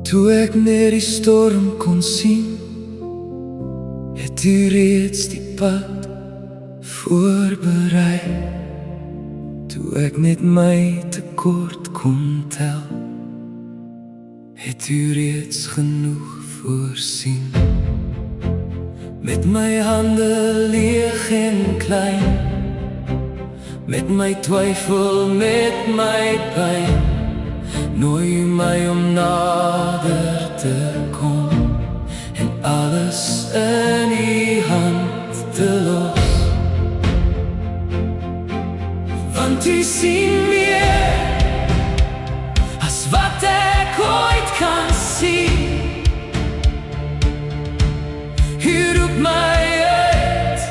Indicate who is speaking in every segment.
Speaker 1: Toe ek net die storm kon sien, het U reeds die pad voorberei. Toe ek net my tekort kon tel, het U reeds genoeg voorsien. Met my hande leeg en klein, met my twyfel, met my pyn, nooi U my om nader te kom en alles in U hand te los. Want U sien meer as wat ek ooit kan sien. U roep my uit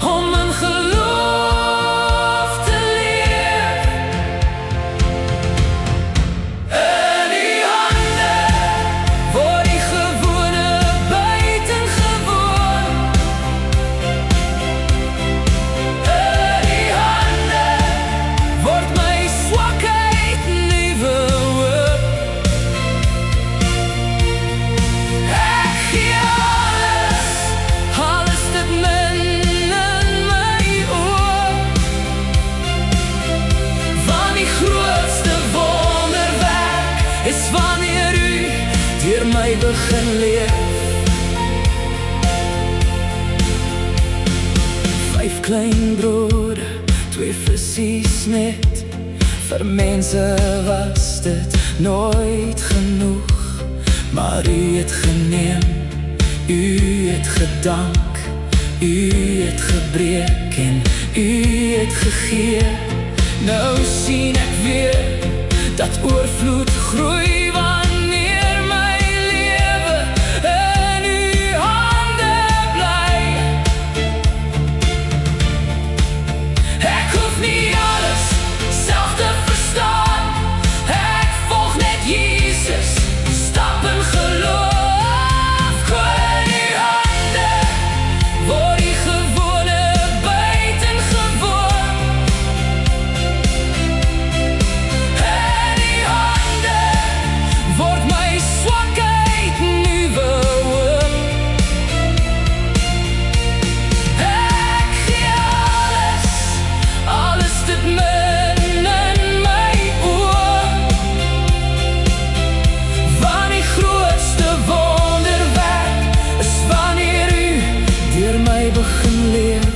Speaker 1: om in geloof te leef. In U hande word die gewone buitengewoon. In U hande word my swakheid nuwe hoop. Ek gee alles dit min in my oor. Van die grootste wonderwerk is wanneer U deur my begin leef. 5 klein brode, 2 visies net. Vir mense was dit nooit genoeg, maar U het geneem, U het gedank, U het gebreek en U het gegee. Nou sien ek weer dat oorvloed groei wanneer my lewe in U hande bly. Ek hoef nie alles self te verstaan, ek volg net Jesus, stap in geloof. In U hande word die gewone buitengewoon. In U hande word my swakheid nuwe hoop. Ek gee alles dit min in my oor. Van die grootste wonderwerk is wanneer U deur my begin leef.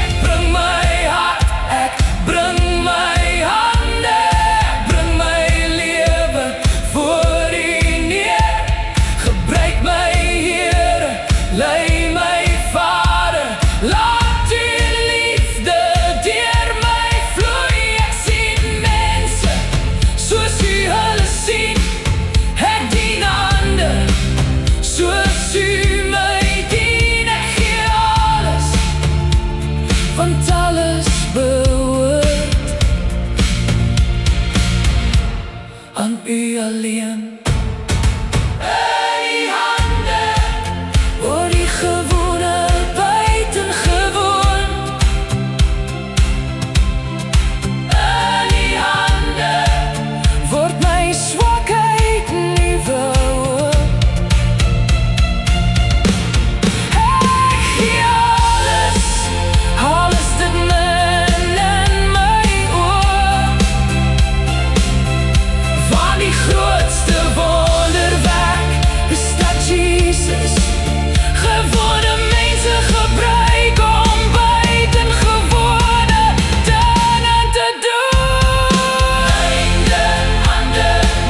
Speaker 1: Ek bring my hart, ek bring my hande, ek bring my lewe voor U neer. Gebruik my Here, lei my Vader, laat U liefde deur my vloei. Ek sien mense soos U hulle sien, ek dien ander soos U my dien. Ek gee alles, want alles behoort aan U alleen. In U hande word die gewone buitengewoon. In U hande word my swakheid nuwe hoop. Ek gee alles dit min in my oor. Van die grootste wonderwerk is dat Jesus gewone mense gebruik om buitengewone dinge te doen.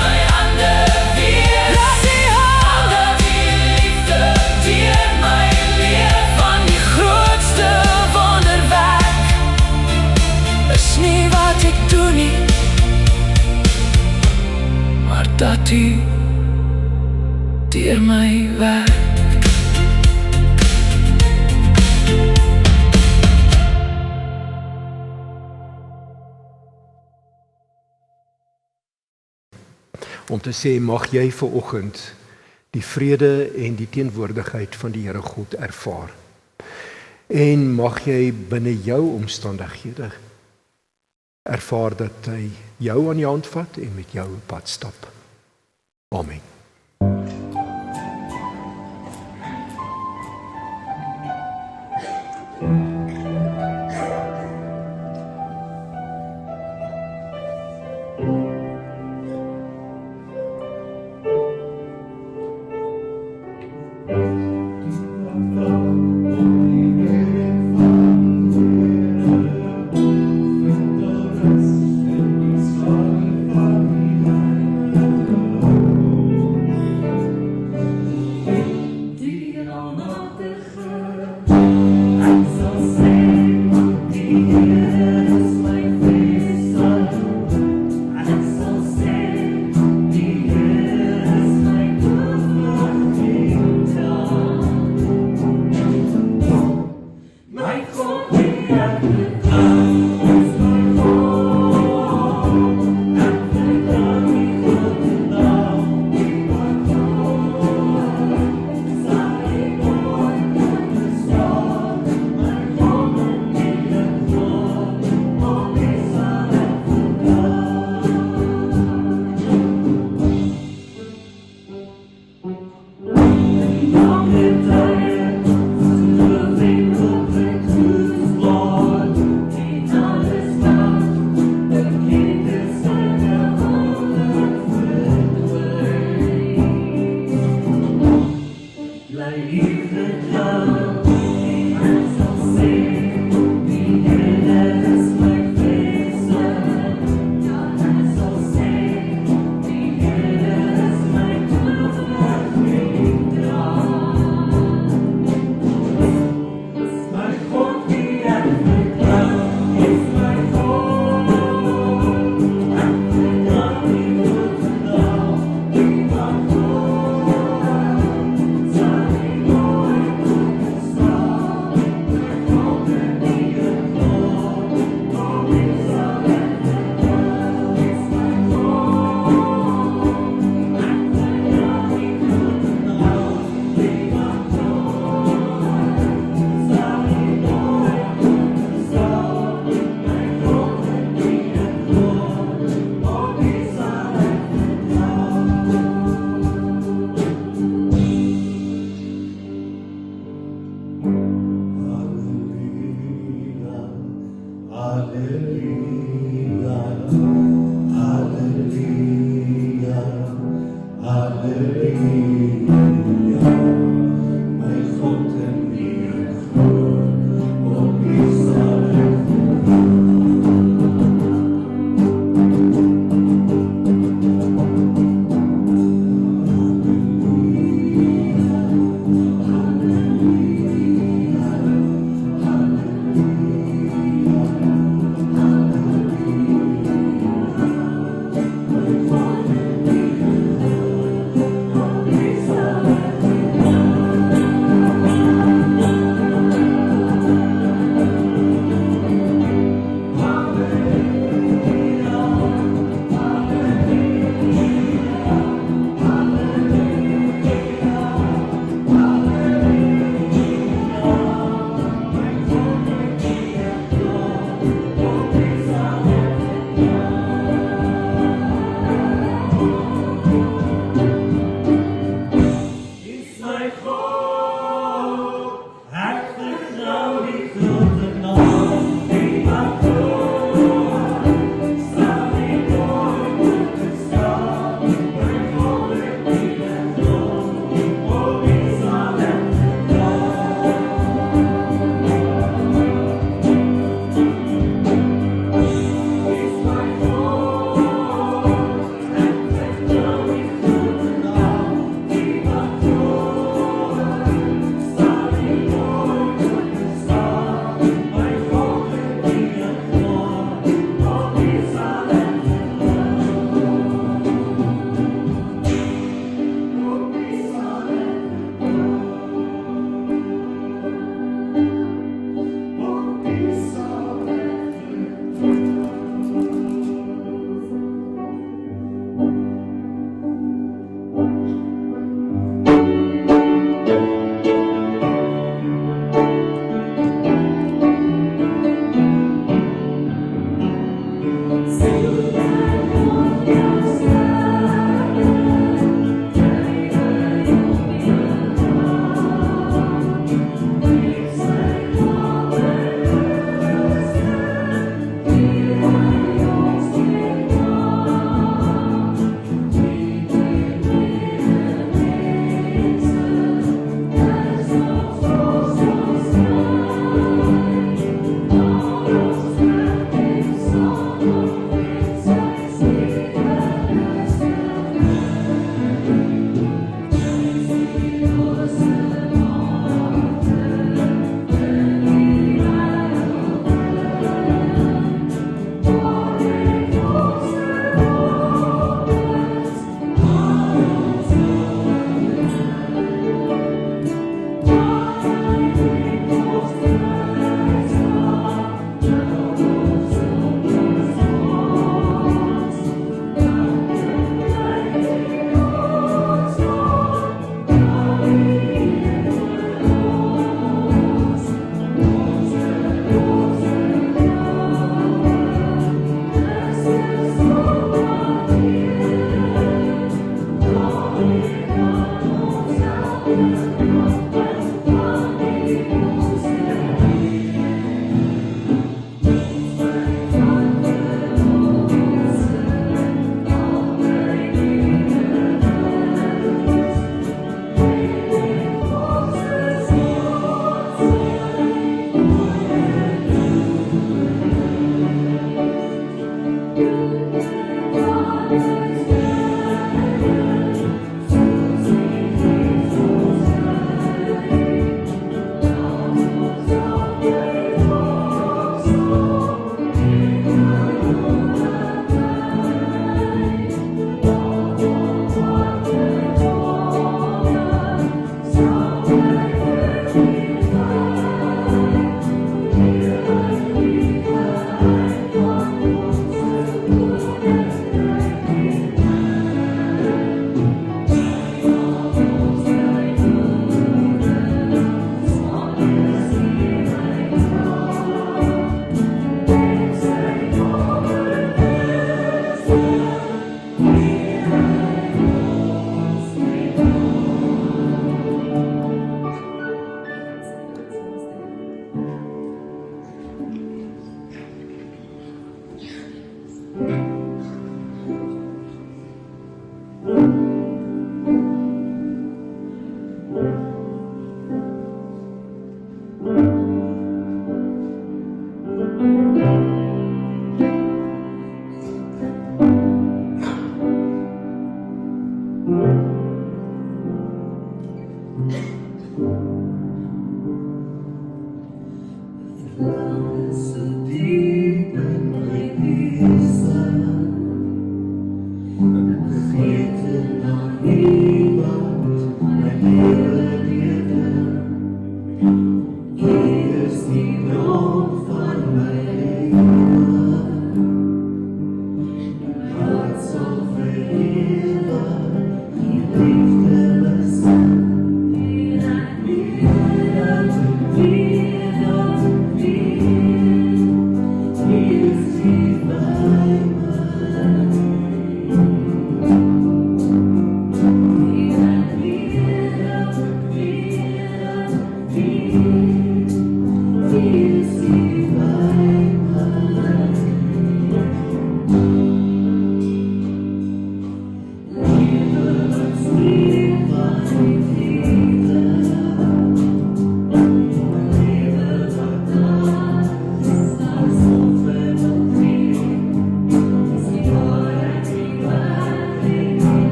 Speaker 1: My hande weer, laat die hande die liefde deur my leef. Van die grootste wonderwerk is nie wat ek doen nie, maar dat U deur my werk.
Speaker 2: Om te sê, mag jy vanoggend die vrede en die teenwoordigheid van die Here God ervaar. En mag jy binne jou omstandighede ervaar dat hy jou aan die hand vat en met jou op pad stap. Amen.
Speaker 1: Oh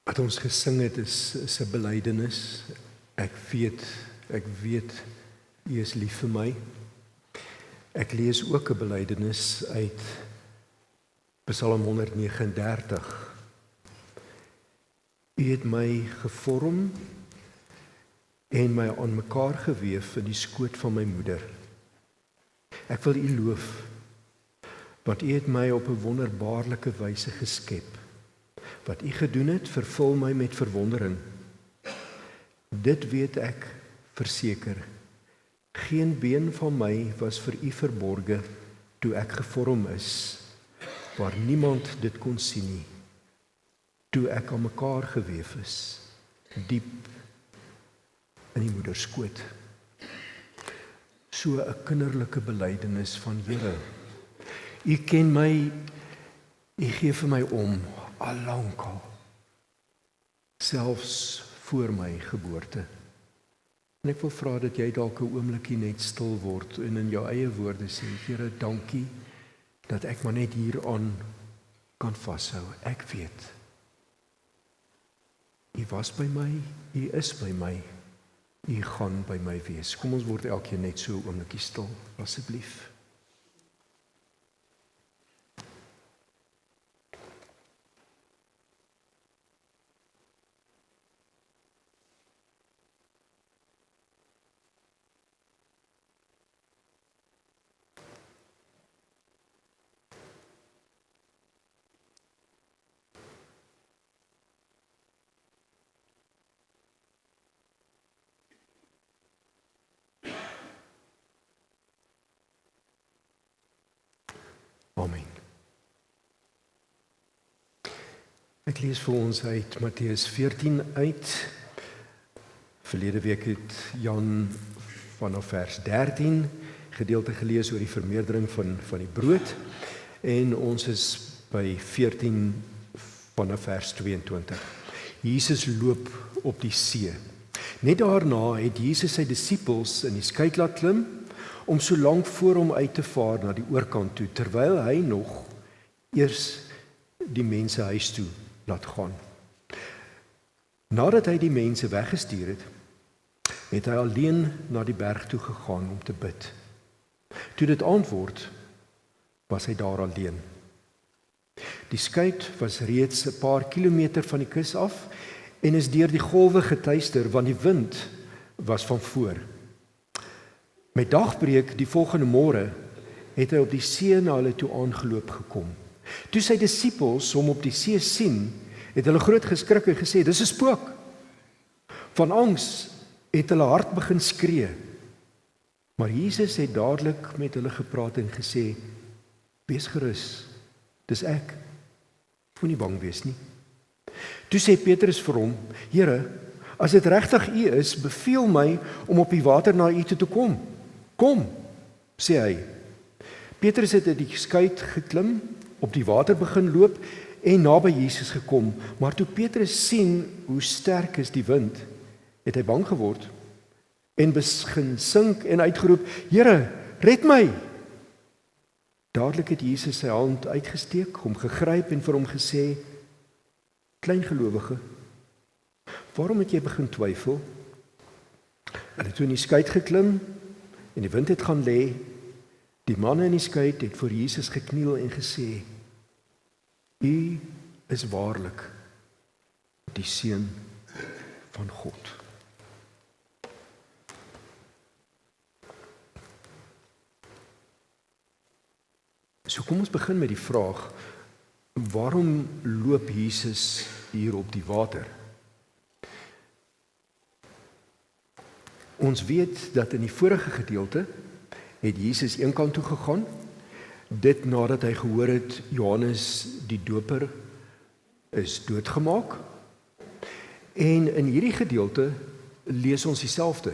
Speaker 2: Wat ons gesing het is 'n belydenis. Ek weet, U is lief vir my. Ek lees ook 'n belydenis uit Psalm 139. U het my gevorm en my aan mekaar geweef in die skoot van my moeder. Ek wil U loof, want U het my op 'n wonderbaarlike wyse geskep. Wat U gedoen het, vervul my met verwondering. Dit weet ek verseker. Geen been van my was vir U verborge toe ek gevorm is, waar niemand dit kon sien nie. Toe ek aan mekaar geweef is, diep in die moederskoot. So 'n kinderlike belydenis van Here. U ken my, U gee vir my om, al lankal, selfs voor my geboorte. En ek wil vra dat jy dalk 'n oombliekie net stil word en in jou eie woorde sê, Here, dankie dat ek maar net hieraan kan vashou. Ek weet, U was by my, U is by my, U gaan by my wees. Kom ons word elkeen net so 'n oombliekie stil, asseblief. Amen. Ek lees vir ons uit Matteus 14 uit. Verlede week het Jan vanaf vers 13 gedeelte gelees oor die vermeerdering van die brood en ons is by 14 vanaf vers 22. Jesus loop op die see. Net daarna het Jesus sy disippels in die skei laat klim om so lank voor hom uit te vaar na die oorkant toe, terwyl hy nog eers die mense huis toe laat gaan. Nadat hy die mense weggestuur het, het hy alleen na die berg toe gegaan om te bid. Toe dit aand word, was hy daar alleen. Die skei was reeds 'n paar kilometer van die kus af en is deur die golwe getuister, want die wind was van voor. Met dagbreek die volgende môre het hy op die see na hulle toe aangeloop gekom. Toe sy disippels hom op die see sien, het hulle groot geskrik en gesê, dis 'n spook. Van angs het hulle hart begin skree. Maar Jesus het dadelik met hulle gepraat en gesê, wees gerus, dis ek. Moenie bang wees nie. Toe sê Petrus vir hom, Here, as dit regtig U is, beveel my om op die water na U toe te kom. Kom, sê hy. Petrus het uit die skei geklim, op die water begin loop en naby Jesus gekom. Maar toe Petrus sien hoe sterk is die wind, het hy bang geword en begin sink en uitgeroep, Here, red my! Dadelik het Jesus sy hand uitgesteek, hom gegryp en vir hom gesê, kleingelowige, waarom het jy begin twyfel? Hulle het toe in die skei geklim en die wind het gaan lê. Die manne in die skei het voor Jesus gekniel en gesê, U is waarlik die Seun van God. So kom ons begin met die vraag, waarom loop Jesus hier op die water? Ons weet dat in die vorige gedeelte het Jesus een kant toe gegaan, dit nadat hy gehoor het Johannes die Doper is doodgemaak. En in hierdie gedeelte lees ons dieselfde.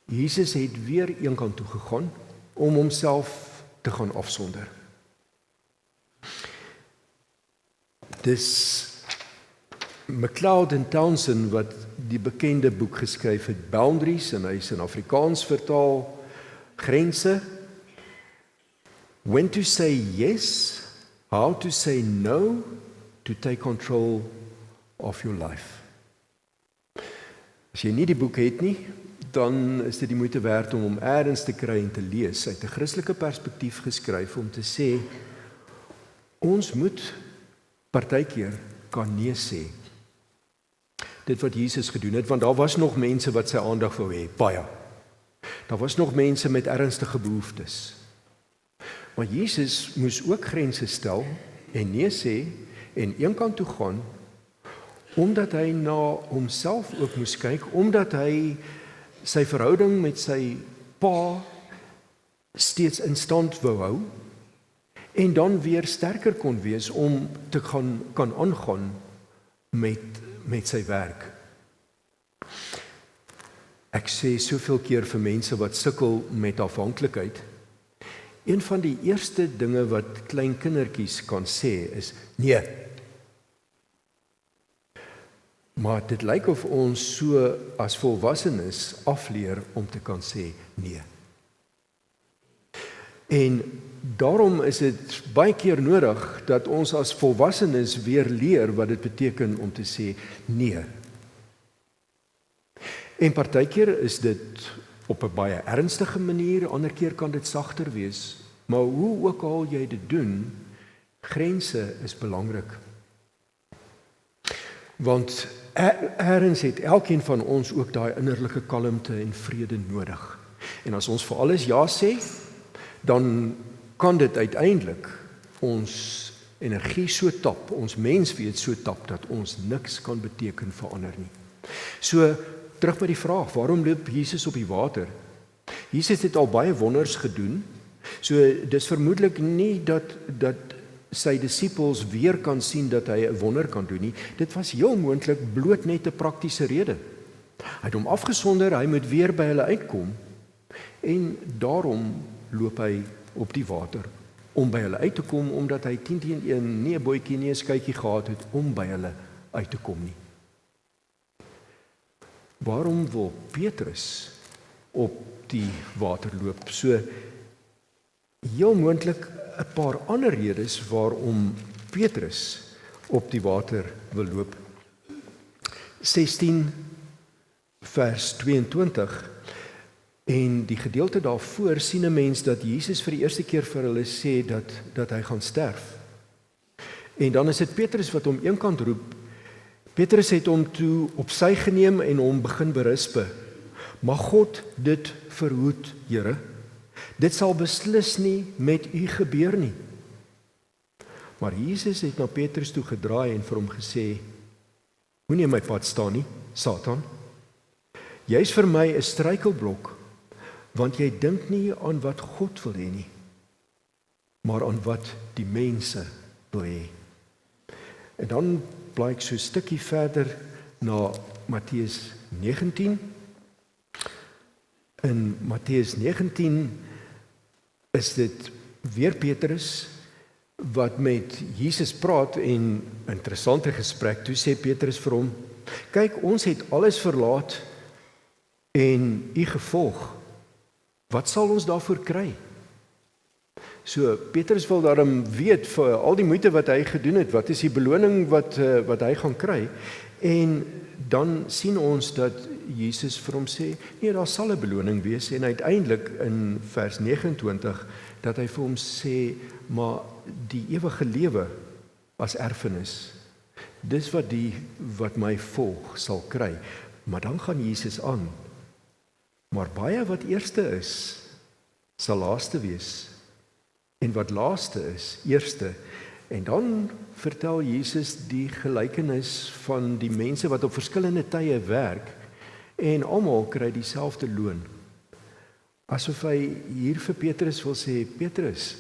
Speaker 2: Jesus het weer een kant toe gegaan om homself te gaan afsonder. Dis MacLeod en Townsend wat die bekende boek geskryf het, Boundaries, en hy is in Afrikaans vertaal, Grense. When to say yes, how to say no, to take control of your life. As jy nie die boek het nie, dan is dit die moeite werd om hom ergens te kry en te lees, uit 'n Christelike perspektief geskryf om te sê, ons moet partykeer kan nee sê. Dit wat Jesus gedoen het, want daar was nog mense wat sy aandag wou hê, baie. Daar was nog mense met ernstige behoeftes. Maar Jesus moes ook grense stel en nee sê en eenkant toe gaan, omdat hy na homself ook moes kyk, omdat hy sy verhouding met sy pa steeds in stand wou hou, en dan weer sterker kon wees om te kan aangaan met sy werk. Ek sê soveel keer vir mense wat sukkel met afhanklikheid, een van die eerste dinge wat klein kindertjies kan sê is nee. Maar dit lyk of ons so as volwassenes afleer om te kan sê nee. En daarom is dit baie keer nodig dat ons as volwassenes weer leer wat dit beteken om te sê nee. En partykeer is dit op 'n baie ernstige manier, ander keer kan dit sagter wees, maar hoe ook al jy dit doen, grense is belangrik. Want ergens het elkeen van ons ook daai innerlike kalmte en vrede nodig. En as ons vir alles ja sê, dan kan dit uiteindelik ons energie so tap, ons menswees so tap, dat ons niks kan beteken vir ander nie. So, terug by die vraag, waarom loop Jesus op die water? Jesus het al baie wonders gedoen, so dis vermoedelik nie dat sy disippels weer kan sien dat hy 'n wonder kan doen nie. Dit was heel moontlik bloot net 'n praktiese rede. Hy het hom afgesonder, hy moet weer by hulle uitkom, en daarom loop hy op die water, om by hulle uit te kom, omdat hy 10-1 nie 'n bootjie nie 'n skuitjie gehad het om by hulle uit te kom nie. Waarom wil Petrus op die water loop? So, heel moontlik 'n paar ander redes waarom Petrus op die water wil loop. 16 vers 22, en die gedeelte daarvoor sien 'n mens dat Jesus vir die eerste keer vir hulle sê dat hy gaan sterf. En dan is dit Petrus wat hom eenkant roep. Petrus het hom toe op sy geneem en hom begin berispe. Mag God dit verhoed, Here. Dit sal beslis nie met u gebeur nie. Maar Jesus het na Petrus toe gedraai en vir hom gesê, moenie in my pad staan nie, Satan. Jy's vir my 'n struikelblok, want jy dink nie aan wat God wil hê nie, maar aan wat die mense wil hê. En dan blaai ek so 'n stukkie verder na Matteus 19. In Matteus 19 is dit weer Petrus wat met Jesus praat, en 'n interessante gesprek. Toe sê Petrus vir hom, kyk, ons het alles verlaat en u gevolg. Wat sal ons daarvoor kry? So Petrus wil daarom weet vir al die moeite wat hy gedoen het, wat is die beloning wat hy gaan kry? En dan sien ons dat Jesus vir hom sê, nee, daar sal 'n beloning wees, en uiteindelik in vers 29 dat hy vir hom sê, maar die ewige lewe as erfenis, dis wat my volg sal kry. Maar dan gaan Jesus aan, maar baie wat eerste is, sal laaste wees, en wat laaste is, eerste. En dan vertel Jesus die gelykenis van die mense wat op verskillende tye werk, en almal kry dieselfde loon. Asof hy hier vir Petrus wil sê, Petrus,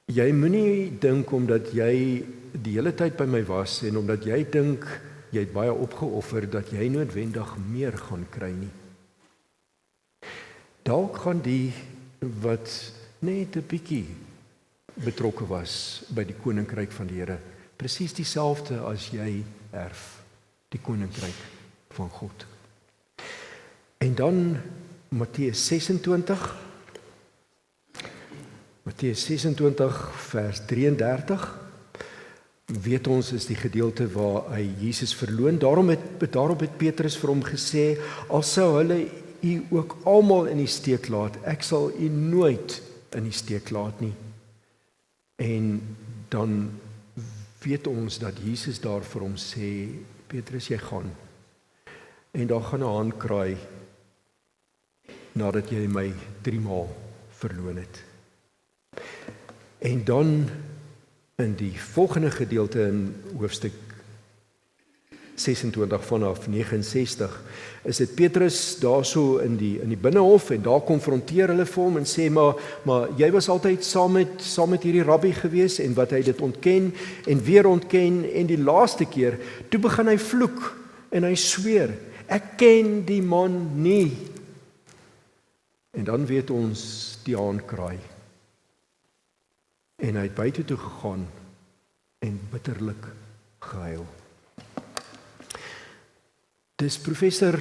Speaker 2: jy moenie dink omdat jy die hele tyd by my was, en omdat jy dink jy het baie opgeoffer, dat jy noodwendig meer gaan kry nie. Dalk gaan die wat net 'n bietjie betrokke was by die koninkryk van die Here, presies dieselfde as jy erf, die koninkryk van God. En dan Matteus 26 vers 33, weet ons is die gedeelte waar hy Jesus verloon. Daarom het Petrus vir hom gesê, al sou hulle u ook almal in die steek laat, ek sal u nooit in die steek laat nie. En dan weet ons dat Jesus daar vir hom sê, Petrus, jy gaan. En daar gaan 'n haan kraai nadat jy my 3 maal verloon het. En dan in die volgende gedeelte in hoofstuk 26 vanaf 69 is dit Petrus daarso in die binnehof en daar konfronteer hulle vir hom en sê maar jy was altyd saam met hierdie rabbi gewees en wat hy dit ontken en weer ontken en die laaste keer toe begin hy vloek en hy sweer ek ken die man nie. En dan weet ons die haan kraai. En hy het buite toe gegaan en bitterlik gehuil. Dis professor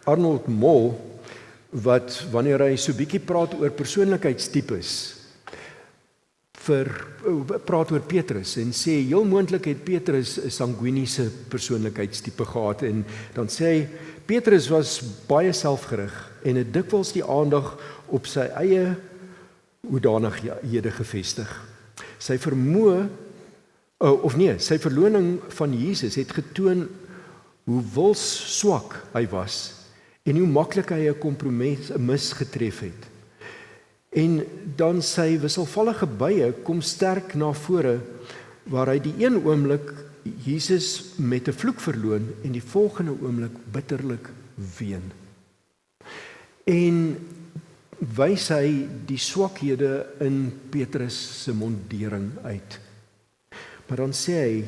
Speaker 2: Arnold Mol wat wanneer hy so bietjie praat oor persoonlikheidstipes praat oor Petrus en sê heel moontlik het Petrus 'n sanguiniese persoonlikheidstipe gehad en dan sê hy Petrus was baie selfgerig en het dikwels die aandag op sy eie hoedanighede gevestig. Sy verloning van Jesus het getoon hoe wils swak hy was en hoe maklik hy 'n kompromis getref het. En dan sy wisselvallige bye kom sterk na vore waar hy die een oomblik Jesus met 'n vloek verloon en die volgende oomblik bitterlik ween. En wys hy die swakhede in Petrus se mondering uit. Maar dan sê hy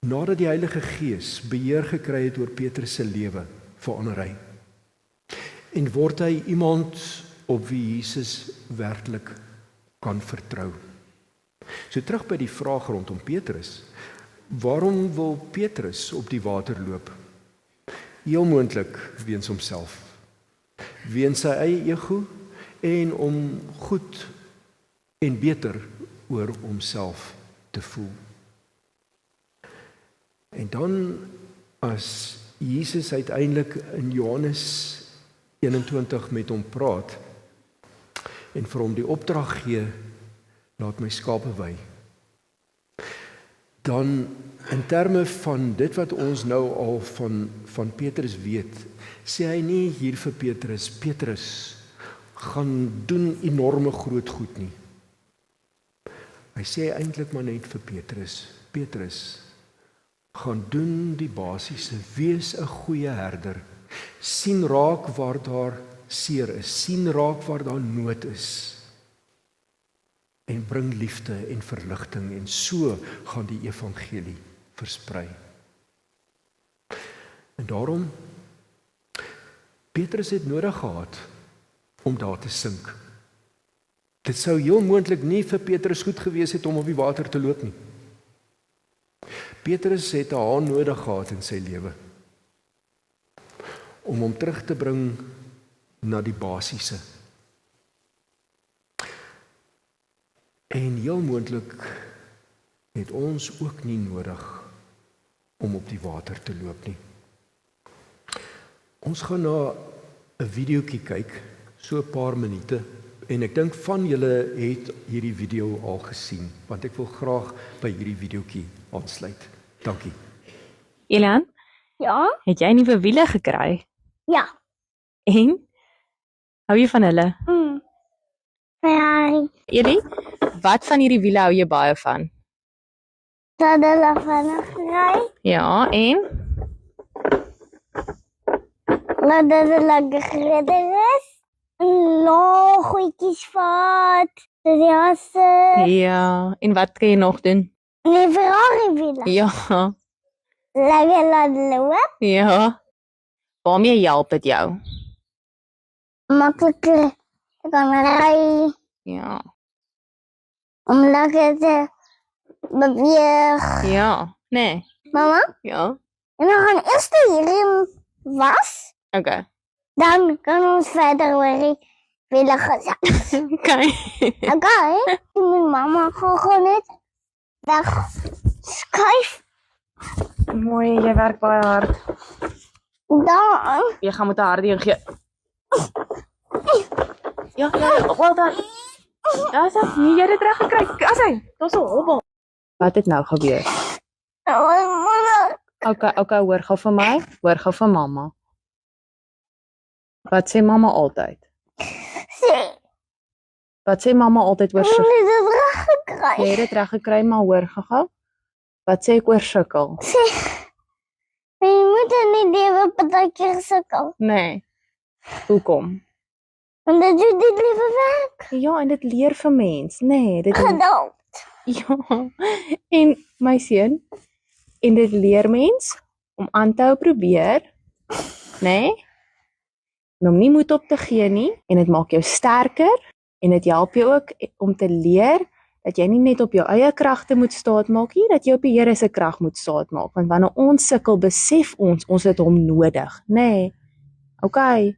Speaker 2: nadat die Heilige Gees beheer gekry het oor Petrus se lewe, verander hy. En word hy iemand op wie Jesus werklik kan vertrou. So terug by die vraag rondom Petrus. Waarom wil Petrus op die water loop? Heel moontlik weens homself. Weens sy eie ego en om goed en beter oor homself te voel. En dan as Jesus uiteindelik in Johannes 21 met hom praat en vir hom die opdrag gee, laat my skape wei. Dan in terme van dit wat ons nou al van Petrus weet, sê hy nie hier vir Petrus, gaan doen enorme groot goed nie. Hy sê eintlik maar net vir Petrus, gaan doen die basiese, wees 'n goeie herder, sien raak waar daar seer is, sien raak waar daar nood is, en bring liefde en verligting en so gaan die evangelie versprei. En daarom, Petrus het nodig gehad om daar te sink. Dit sou heel moontlik nie vir Petrus goed gewees het om op die water te loop nie. Petrus het 'n haan nodig gehad in sy lewe om hom terug te bring na die basiese. En heel moontlik het ons ook nie nodig om op die water te loop nie. Ons gaan na 'n videoetjie kyk, so 'n paar minute, en ek dink van julle het hierdie video al gesien, want ek wil graag by hierdie videoetjie aansluit. Dankie.
Speaker 3: Elian,
Speaker 4: Ja?
Speaker 3: het jy nuwe wiele gekry?
Speaker 4: Ja.
Speaker 3: En? Hou jy van hulle?
Speaker 4: Ferrari.
Speaker 3: Eli, wat van hierdie wiele hou jy baie van?
Speaker 4: Dat hulle vinnig ry.
Speaker 3: Ja, en?
Speaker 4: Dat hulle gegredder is. En lang goedjies vat. Jasse.
Speaker 3: Ja, en wat kan jy nog doen?
Speaker 4: Nee, Ferrari wiele.
Speaker 3: Ja,
Speaker 4: Laat laat loop.
Speaker 3: ja. Waarmee help dit jou?
Speaker 4: Makkelijker te kan ry.
Speaker 3: Ja,
Speaker 4: Om lekker te beweeg.
Speaker 3: ja, nee,
Speaker 4: Mama,
Speaker 3: ja.
Speaker 4: en dan gaan eerst hierin was.
Speaker 3: Oké,
Speaker 4: Dan kan ons verder oor die wiele gesels.
Speaker 3: oké.
Speaker 4: Oké, toen mijn mama gewoon net weg Kyk,
Speaker 3: Mooi, jy werk baie hard.
Speaker 4: daar.
Speaker 3: Jy gaan met 'n harde een gee. Ja, wel dan. Ja, jy het dit reg gekry. Asai, daar's 'n hobbel. Wat het nou gebeur? Okay, hoor gou vir my. Hoor gou vir mamma. Wat sê mamma altyd?
Speaker 4: Sê,
Speaker 3: Wat sê mamma altyd oor
Speaker 4: jy
Speaker 3: sukkel?
Speaker 4: het dit reg gekry.
Speaker 3: Jy het dit reg gekry, maar hoor gou. Wat sê ek oor sukkel?
Speaker 4: Sê, jy moet in die lewe partykeer sukkel.
Speaker 3: Nee. Hoekom?
Speaker 4: Omdat jy dit lewe werk.
Speaker 3: Ja, en dit leer vir mens. Nee, dit
Speaker 4: Geduld.
Speaker 3: ja. En my seun, en dit leer mens om aan te hou probeer, nê? En om nie moed op te gee nie, en dit maak jou sterker en dit help jou ook om te leer dat jy nie net op jou eie kragte moet staatmaak nie, dat jy op die Here se krag moet staatmaak, want wanneer ons sukkel, besef ons het hom nodig, nê? Okay.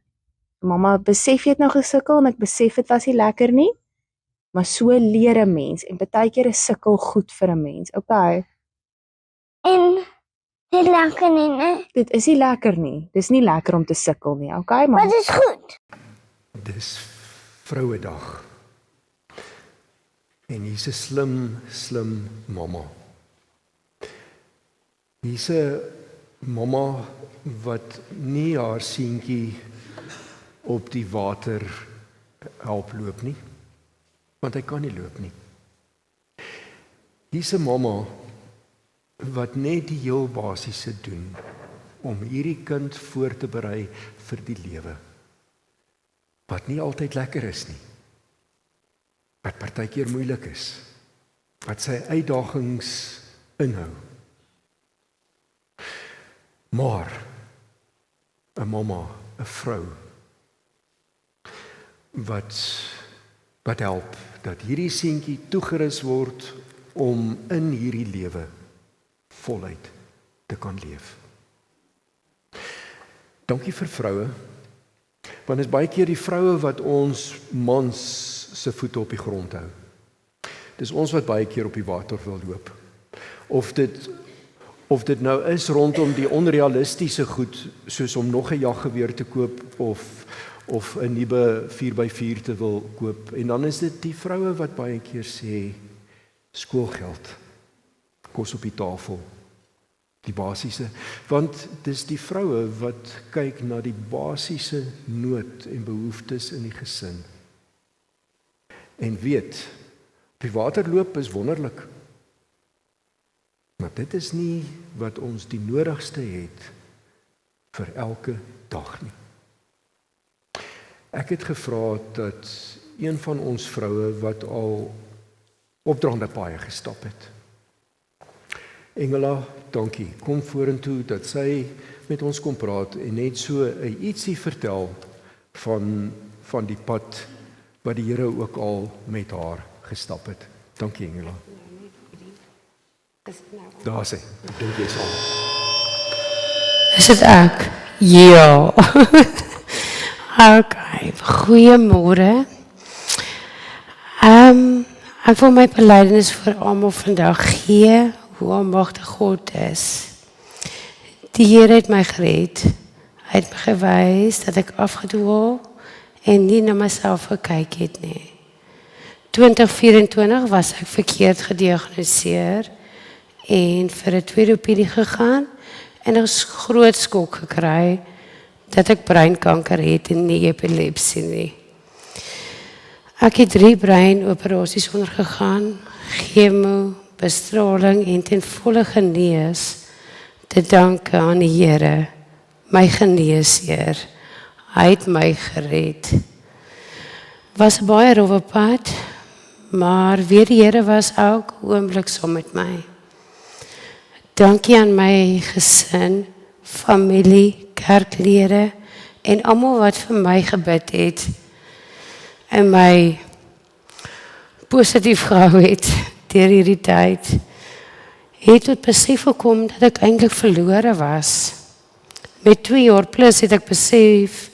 Speaker 3: Mamma, besef jy het nou gesukkel en ek besef dit was nie lekker nie, maar so leer 'n mens en partykeer is sukkel goed vir 'n mens. Okay.
Speaker 4: En dit lekker nie, né?
Speaker 3: Dit is nie lekker nie. Dis nie lekker om te sukkel nie. Okay,
Speaker 4: Maar
Speaker 3: maar
Speaker 4: dit is goed.
Speaker 2: Dis Vrouedag. En hier's 'n slim mamma. Hier's 'n mamma wat nie haar seentjie op die water help loop nie, want hy kan nie loop nie. Hier's 'n mamma wat net die heel basiese doen om hierdie kind voor te berei vir die lewe. Wat nie altyd lekker is nie. Wat partykeer moeilik is. Wat sy uitdagings inhou. Maar 'n mamma, 'n vrou wat help dat hierdie seentjie toegerus word om in hierdie lewe voluit te kan leef. Dankie vir vroue, want is baie keer die vroue wat ons mans se voete op die grond hou. Dis ons wat baie keer op die water wil loop. Of dit nou is rondom die onrealistiese goed, soos om nog 'n jaggeweer te koop of 'n nuwe 4x4 te wil koop. En dan is dit die vroue wat baie keer sê skoolgeld, kos op die tafel, die basiese, want dis die vroue wat kyk na die basiese nood en behoeftes in die gesin. En weet, op die water loop is wonderlik. Maar dit is nie wat ons die nodigste het vir elke dag nie. Ek het gevra dat een van ons vroue wat al opdraande paaie gestap het. Engela, dankie. Kom vorentoe dat sy met ons kom praat en net so 'n ietsie vertel van die pad wat die Here ook al met haar gestap het. Dankie Engela. Daar sê, ek dink jy is al.
Speaker 5: Is dit ek? Ja. Okay, goeiemôre. Ek wil my belydenis vir almal vandag gee, hoe almagtig God is. Die Here het my gered. Hy het my gewys dat ek afgedwaal en nie na myself gekyk het nie. 2024 was ek verkeerd gediagnoseer en vir 'n tweede opinie gegaan en 'n groot skok gekry dat ek breinkanker het en nie epilepsie nie. Ek het 3 breinoperasies ondergegaan, chemo, bestraling en ten volle genees te danke aan die Here, my geneesheer. Hy het my gered. Was 'n baie rowwe pad, maar weer die Here was ook oomblik saam met my. Dankie aan my gesin, familie, kerklede en almal wat vir my gebid het en my positief gehou het deur hierdie tyd. Het tot besef gekom dat ek eintlik verlore was. Met 2 jaar plus het ek besef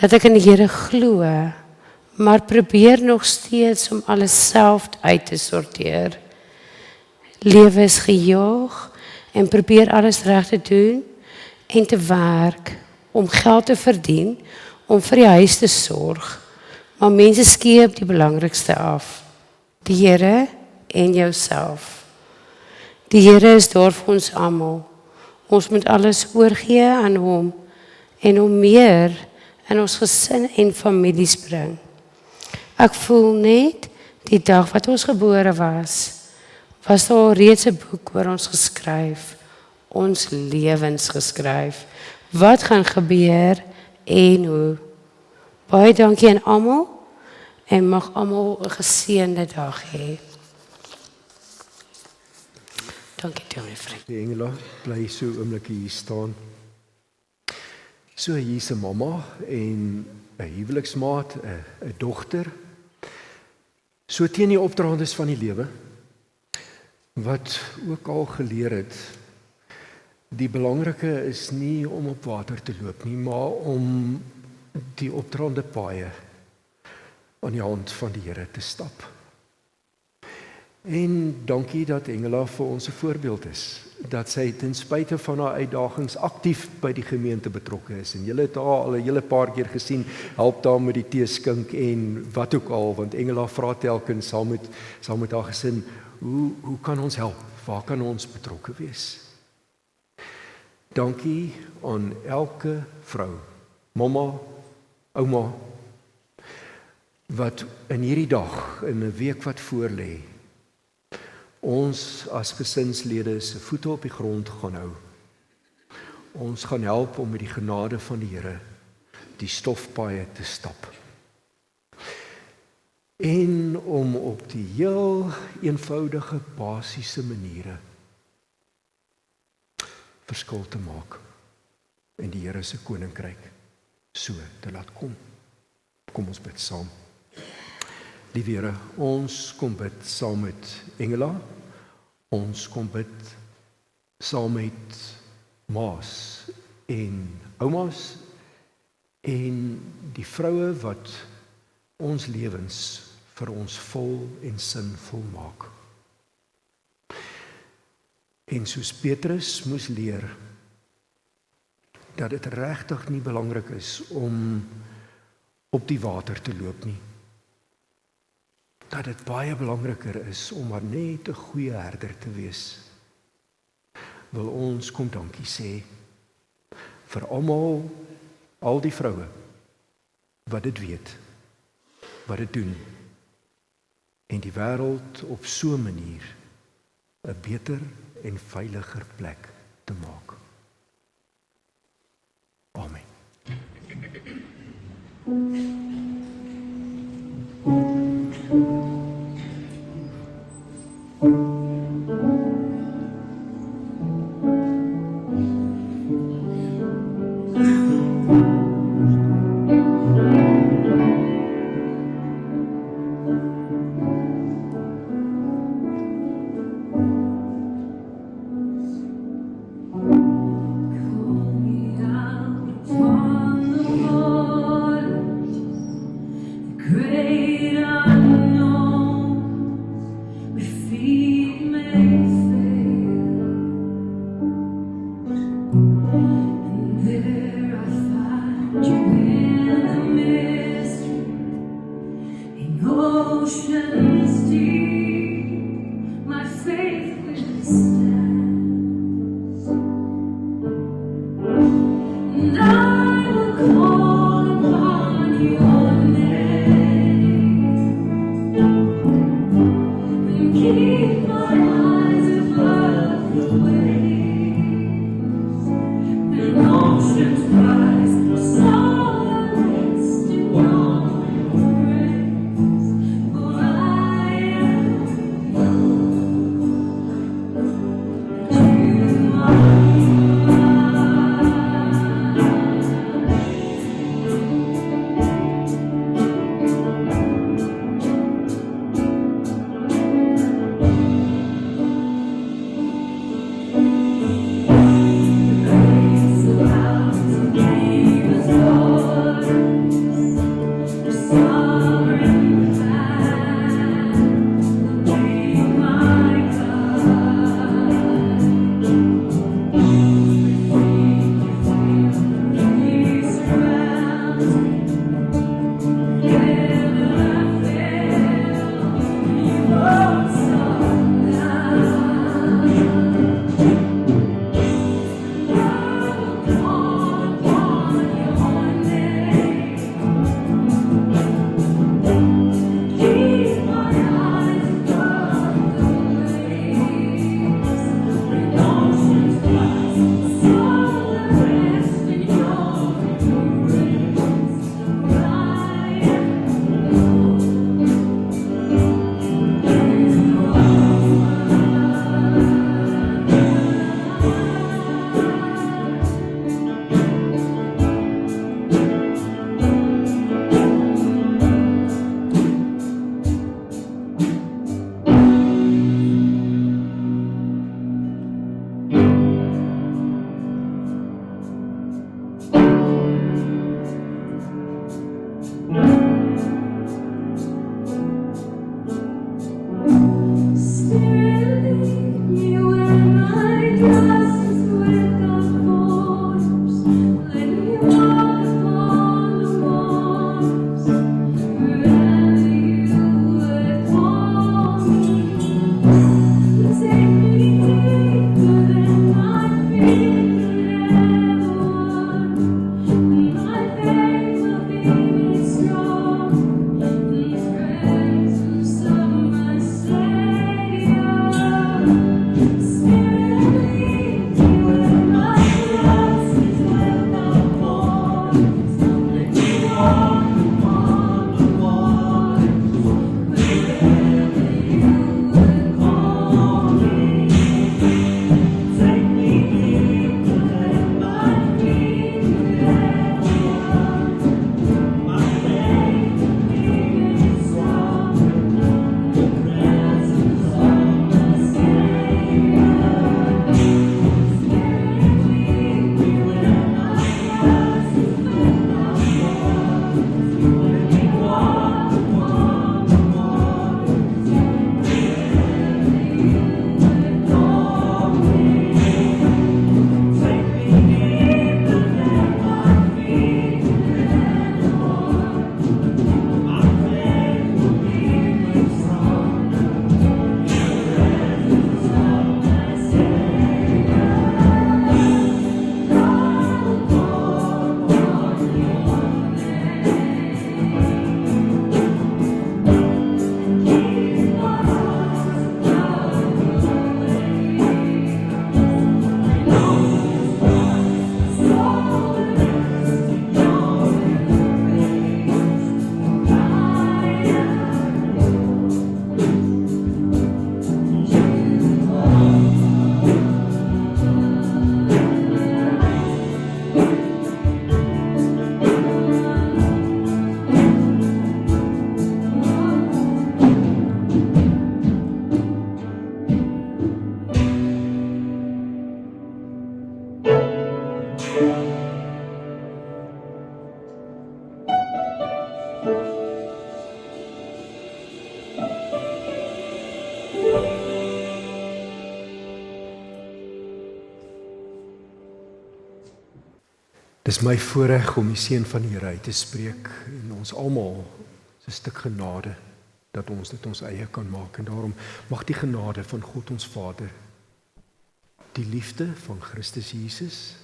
Speaker 5: dat ek in die Here glo, maar probeer nog steeds om alles self uit te sorteer. Lewe is gejaag en probeer alles reg te doen en te werk om geld te verdien, om vir die huis te sorg. Maar mense skeep die belangrikste af. Die Here en jouself. Die Here is daar vir ons almal. Ons moet alles oorgee aan hom en hom meer in ons gesin en families bring. Ek voel net die dag wat ons gebore was daar reeds 'n boek oor ons geskryf, ons lewens geskryf. Wat gaan gebeur en hoe? Baie dankie aan almal en mag almal 'n geseënde dag hê. Dankie Tony vriend.
Speaker 2: Die Engela bly so oomblik hier staan. So hier's 'n mamma en 'n huweliksmaat, 'n dogter. So teen die opdraandes van die lewe wat ook al geleer het, die belangrike is nie om op water te loop nie, maar om die opdraande paaie aan die hand van die Here te stap. En dankie dat Engela vir ons 'n voorbeeld is, dat sy ten spyte van haar uitdagings aktief by die gemeente betrokke is. En julle het haar al 'n hele paar keer gesien, help daar met die tee skink en wat ook al, want Engela vra telkens saam met haar gesin, hoe kan ons help? Waar kan ons betrokke wees? Dankie aan elke vrou, mamma, ouma, wat in hierdie dag, in 'n week wat voorlê, ons as gesinslede se voete op die grond gaan hou. Ons gaan help om met die genade van die Here die stofpaaie te stap. En om op die heel eenvoudige basiese maniere verskil te maak en die Here se koninkryk so te laat kom. Kom ons bid saam. Liewe Here, ons kom bid saam met Engela, ons kom bid saam met ma's en ouma's en die vroue wat ons lewens vir ons vol en sinvol maak. En soos Petrus moes leer, dat dit regtig nie belangrik is om op die water te loop nie. Dat dit baie belangriker is om maar net 'n goeie herder te wees. Wil ons kom dankie sê vir almal, al die vroue wat dit weet, wat dit doen en die wêreld op so 'n manier 'n beter en veiliger plek te maak. Amen. Dis my voorreg om die seën van die Here uit te spreek en ons almal 'n stuk genade dat ons dit ons eie kan maak en daarom mag die genade van God ons Vader, die liefde van Christus Jesus,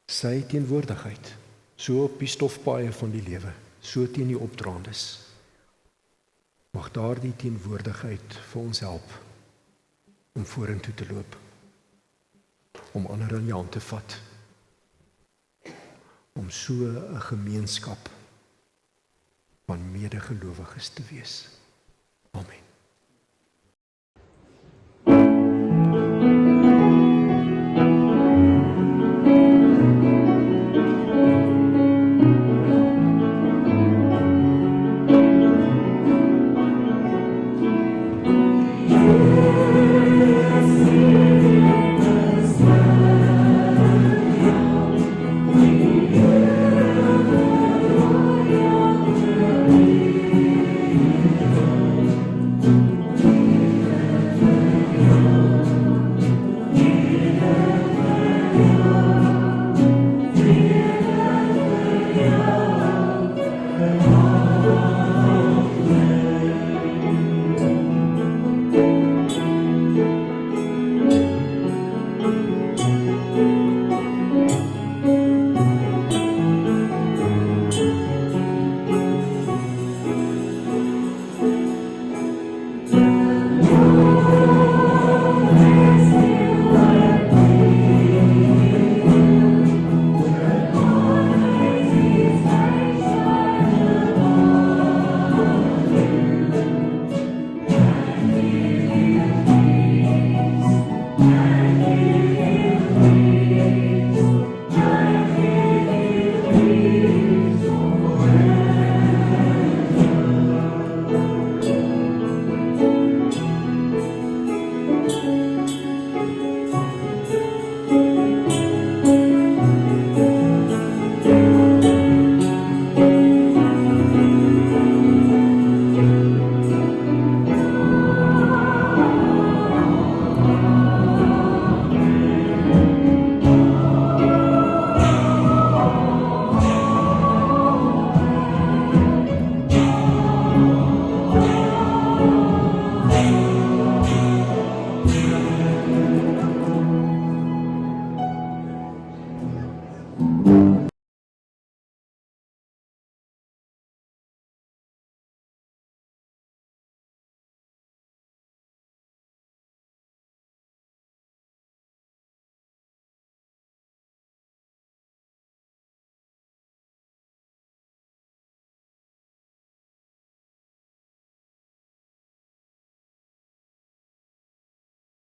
Speaker 2: sy teenwoordigheid, so op die stofpaaie van die lewe, so teen die opdraandes, mag daardie teenwoordigheid vir ons help om vorentoe te loop, om ander aan die hand te vat, om so 'n gemeenskap van medegelowiges te wees. Amen.